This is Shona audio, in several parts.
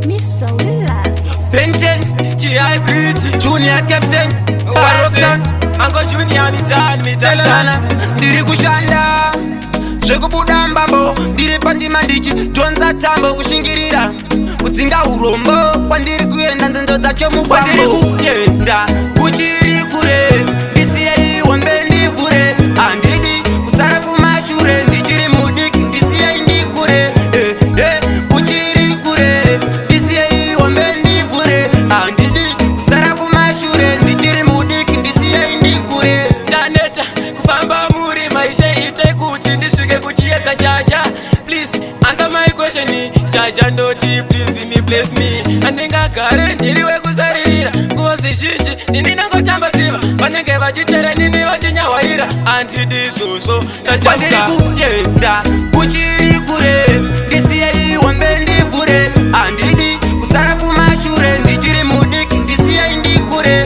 Mr. Willas Benten, G.I. Pretty, Junior Captain, Barokton, Ango Junior mitana Ndiri kushanda zvekubuda mbambo, ndiri pandimandichi tonza tambo kushingirira kudzinga urombo kwandiri kuenda nzendo dzacho mufambo kwandiri kuenda kuchiri kure ndisiyei wambe ndivhure handidi kusara kumashure ndichiri mudiki ndisiyei ndikure kuchiri kure ndisiyei wambe ndivhure handidi kusara kumashure ndichiri mudiki ndisiyei ndikure ndaneta kufamba muri maisha ite kuti ndisvike kuchiedza chacha. Please answer my question, chacha ndoti please me bless me. Handingagare ndiri wekusaririra nguva zizhinji nini nangotamba dziva vanenge vachitere nini vachinyawaira handidi izvozvo kwandiri kuenda kuchiri kure ndisiyei wambe ndivhure handidi kusara kumashure ndichiri mudiki ndisiyei ndikure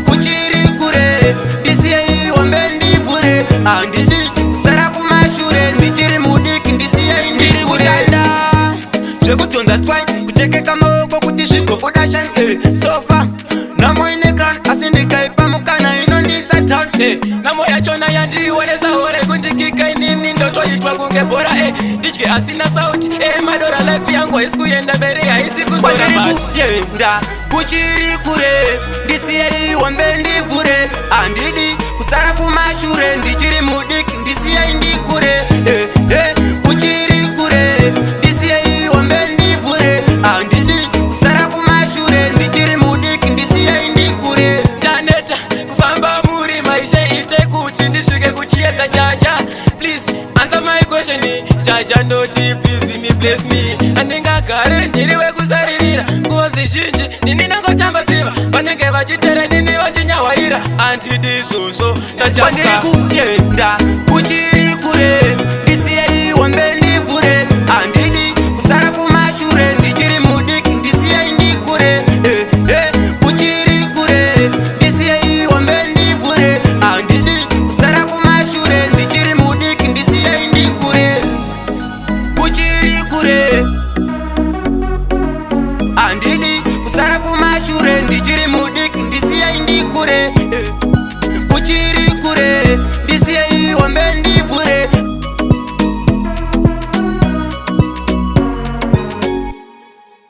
kuchiri kure ndisiyei wambe ndivhure handidi kusara kumashure ndichiri mudiki ndisiyei ndiri kushanda zvekutonza twai kuchekeka maoko kuti zvigobuda shani sofa namo ine kran asi ndikaipa mukana inondisa town namo yachona yandionesa hore kundikika inini ndotoitwa kunge bhora ndidye asina sauti madora life yangu haisi kuenda mberi haisi kwandiri kuenda kuchiri kure ndisiyei wambe ndivhure handidi kusara kumashure ndichiri mudiki ndisiyei ndikure kuchiri kure ndisiyei wambe ndivhure handidi kusara kumashure ndichiri mudiki ndisiyei ndikure ndaneta kufamba muri maisha ite kuti ndisvike kuchiedza chacha. Please answer my question, chacha ndoti please me bless me. Handingagare ndiri wekusaririra nguva zizhinji nini nangotamba dziva vanenge vachitere nini vachinyawaira handidi izvozvo kwandiri kuenda kuchiri kure ndisiyei wambe ndivhure handidi kusara kumashure ndichiri mudiki ndisiyei ndikure kuchiri kure ndisiyei wambe ndivhure handidi kusara kumashure ndichiri mudiki ndisiyei ndikure kuchiri kure handidi kusara kumashure ndichiri mudiki